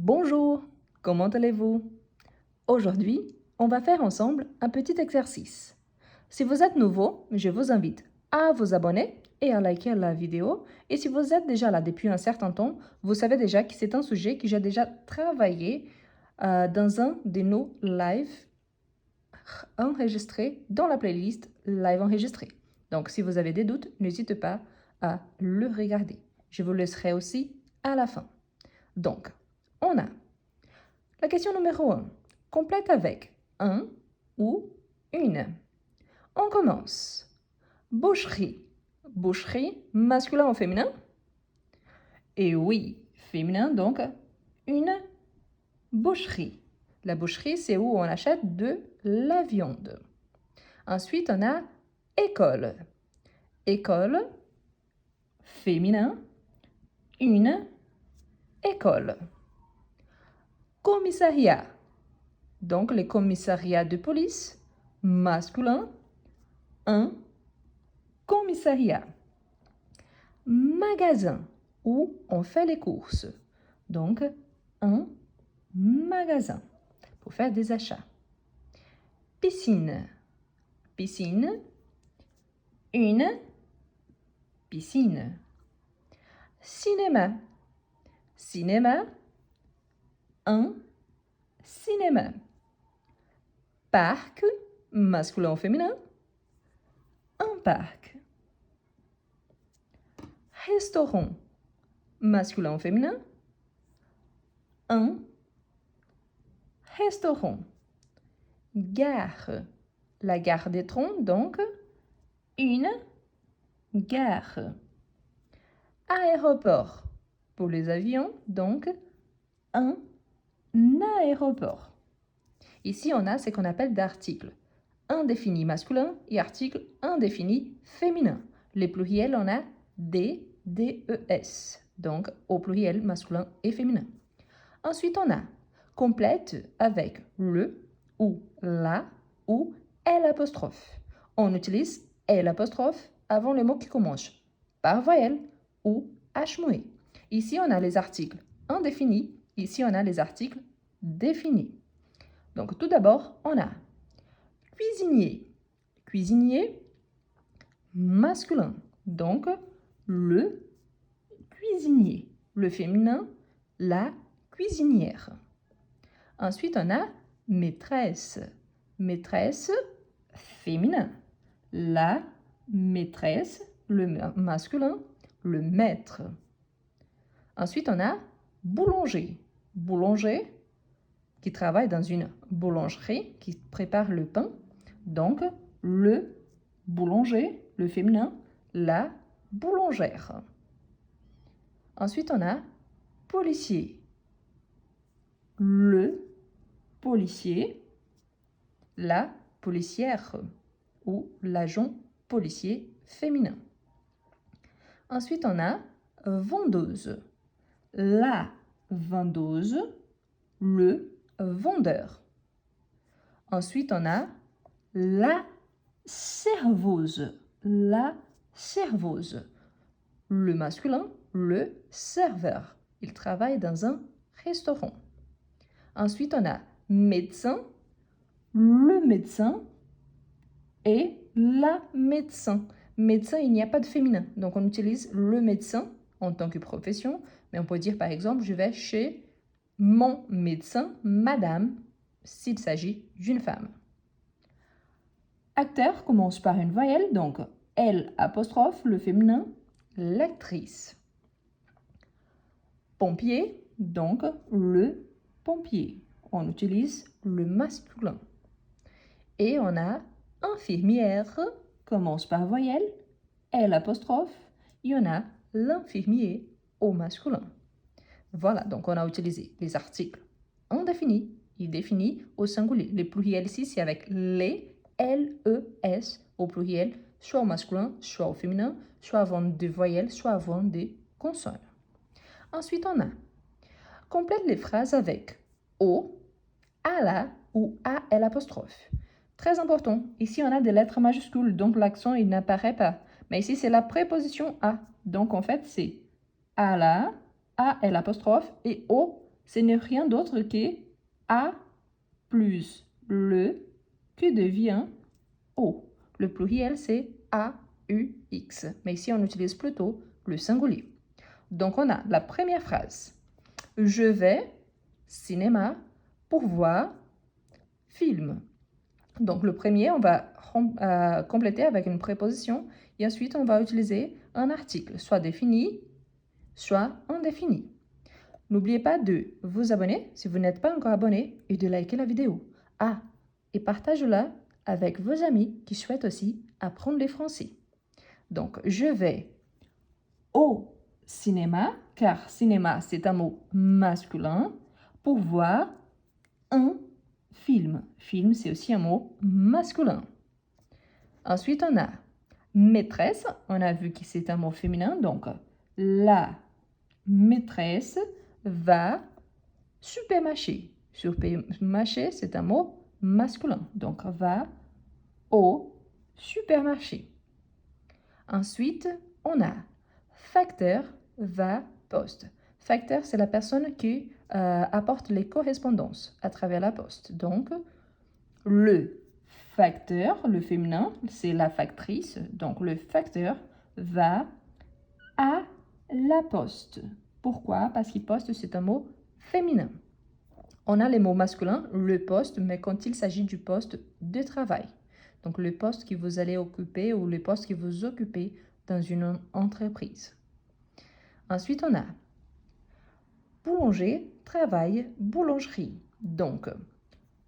Bonjour, comment allez-vous? Aujourd'hui, on va faire ensemble un petit exercice. Si vous êtes nouveau, je vous invite à vous abonner et à liker la vidéo. Et si vous êtes déjà là depuis un certain temps, vous savez déjà que c'est un sujet que j'ai déjà travaillé dans un de nos lives enregistrés dans la playlist Live enregistré. Donc, si vous avez des doutes, n'hésitez pas à le regarder. Je vous laisserai aussi à la fin. Donc, on a la question numéro 1. Complète avec un ou une. On commence. Boucherie. Boucherie, masculin ou féminin? Et oui, féminin, donc une boucherie. La boucherie, c'est où on achète de la viande. Ensuite, on a école. École, féminin, une école. Commissariat. Donc, les commissariats de police, masculin, un commissariat. Magasin, où on fait les courses. Donc, un magasin pour faire des achats. Piscine. Piscine, une piscine. Cinéma. Cinéma, un cinéma. Parc, masculin ou féminin, un parc. Restaurant, masculin ou féminin, un restaurant. Gare, la gare des trains, donc une gare. Aéroport, pour les avions, donc un aéroport. Ici, on a ce qu'on appelle d'articles. Indéfini masculin et article indéfini féminin. Les pluriels, on a des, D-E-S. Donc, au pluriel masculin et féminin. Ensuite, on a complète avec le ou la ou l'apostrophe. On utilise l'apostrophe avant le mot qui commence par voyelle ou H muet. Ici, on a les articles indéfinis. Ici, on a les articles définis. Donc, tout d'abord, on a cuisinier. Cuisinier, masculin. Donc, le cuisinier. Le féminin, la cuisinière. Ensuite, on a maîtresse. Maîtresse, féminin. La maîtresse, le masculin, le maître. Ensuite, on a boulanger. Boulanger, qui travaille dans une boulangerie, qui prépare le pain. Donc, le boulanger, le féminin, la boulangère. Ensuite, on a policier. Le policier, la policière ou l'agent policier féminin. Ensuite, on a vendeuse. La vendeuse, le vendeur. Ensuite, on a la serveuse. La serveuse. Le masculin, le serveur. Il travaille dans un restaurant. Ensuite, on a médecin, le médecin et la médecin. Médecin, il n'y a pas de féminin. Donc, on utilise le médecin en tant que profession. Mais on peut dire, par exemple, je vais chez mon médecin, madame, s'il s'agit d'une femme. Acteur commence par une voyelle, donc L apostrophe, le féminin, l'actrice. Pompier, donc le pompier. On utilise le masculin. Et on a infirmière, commence par voyelle, L apostrophe, il y en a l'infirmier au masculin. Voilà, donc on a utilisé les articles indéfinis et définis au singulier. Les pluriels ici, c'est avec les, L-E-S au pluriel, soit au masculin, soit au féminin, soit avant des voyelles, soit avant des consonnes. Ensuite, on a complète les phrases avec O, à la ou à l'apostrophe. Très important, ici on a des lettres majuscules, donc l'accent il n'apparaît pas. Mais ici c'est la préposition à, donc en fait c'est à la, à l'apostrophe et O, ce n'est rien d'autre que A plus le qui devient O. Le pluriel, c'est AUX. Mais ici, on utilise plutôt le singulier. Donc, on a la première phrase. Je vais cinéma pour voir film. Donc, le premier, on va compléter avec une préposition et ensuite, on va utiliser un article, soit défini, soit indéfini. N'oubliez pas de vous abonner si vous n'êtes pas encore abonné et de liker la vidéo. Ah, et partagez-la avec vos amis qui souhaitent aussi apprendre le français. Donc, je vais au cinéma, car cinéma, c'est un mot masculin, pour voir un film. Film, c'est aussi un mot masculin. Ensuite, on a maîtresse. On a vu que c'est un mot féminin, donc la maîtresse va supermarché. Supermarché, c'est un mot masculin, donc va au supermarché. Ensuite, on a facteur va poste. Facteur, c'est la personne qui apporte les correspondances à travers la poste. Donc, le facteur, le féminin, c'est la factrice. Donc, le facteur va à la poste. Pourquoi? Parce que poste, c'est un mot féminin. On a les mots masculins, le poste, mais quand il s'agit du poste de travail. Donc, le poste que vous allez occuper ou le poste que vous occupez dans une entreprise. Ensuite, on a boulanger, travail, boulangerie. Donc,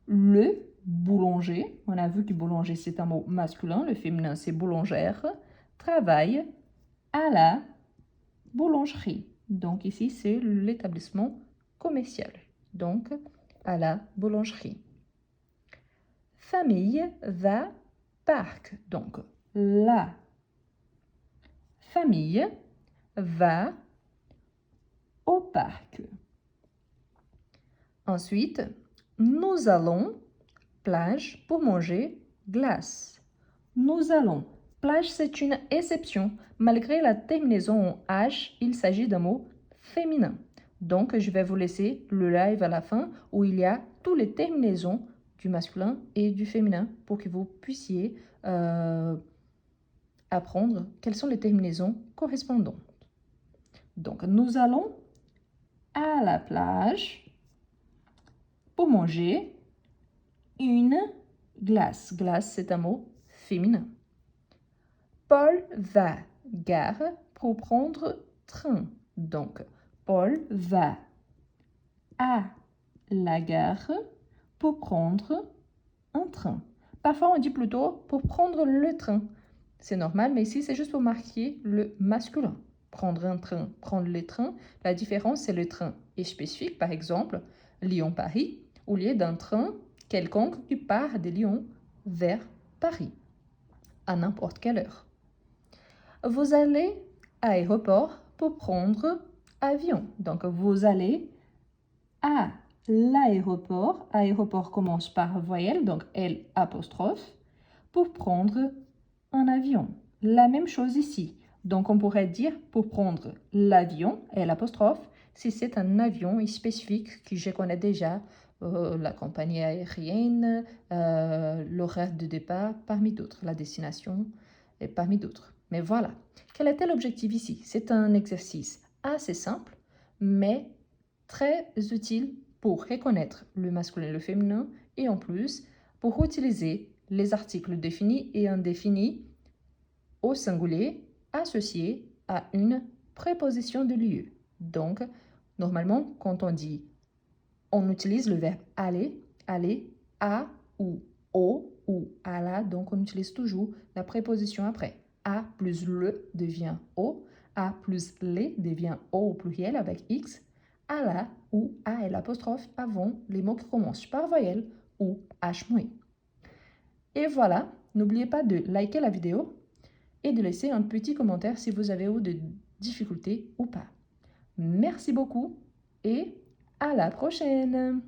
le boulanger, on a vu que boulanger, c'est un mot masculin, le féminin, c'est boulangère, travaille à la boulangerie. Donc, ici, c'est l'établissement commercial. Donc, à la boulangerie. Famille va parc. Donc, la famille va au parc. Ensuite, nous allons plage pour manger glace. Nous allons. Plage, c'est une exception. Malgré la terminaison en H, il s'agit d'un mot féminin. Donc, je vais vous laisser le live à la fin où il y a toutes les terminaisons du masculin et du féminin pour que vous puissiez apprendre quelles sont les terminaisons correspondantes. Donc, nous allons à la plage pour manger une glace. Glace, c'est un mot féminin. Paul va gare pour prendre train. Donc, Paul va à la gare pour prendre un train. Parfois, on dit plutôt pour prendre le train. C'est normal, mais ici, c'est juste pour marquer le masculin. Prendre un train, prendre le train. La différence, c'est le train est spécifique. Par exemple, Lyon-Paris, au lieu d'un train quelconque qui part de Lyon vers Paris, à n'importe quelle heure. Vous allez à l'aéroport pour prendre avion. Donc, vous allez à l'aéroport. Aéroport commence par voyelle, donc L apostrophe, pour prendre un avion. La même chose ici. Donc, on pourrait dire pour prendre l'avion, L apostrophe, si c'est un avion spécifique que je connais déjà, la compagnie aérienne, l'horaire de départ, parmi d'autres, la destination et parmi d'autres. Mais voilà, quel était l'objectif ici? C'est un exercice assez simple, mais très utile pour reconnaître le masculin et le féminin et en plus pour utiliser les articles définis et indéfinis au singulier associés à une préposition de lieu. Donc, normalement, quand on dit, on utilise le verbe aller, aller, à ou au ou à la, donc on utilise toujours la préposition après. A plus le devient o, a plus les devient o au pluriel avec x, à la ou à et l'apostrophe avant les mots qui commencent par voyelle ou h-. Et voilà, n'oubliez pas de liker la vidéo et de laisser un petit commentaire si vous avez eu de difficultés ou pas. Merci beaucoup et à la prochaine!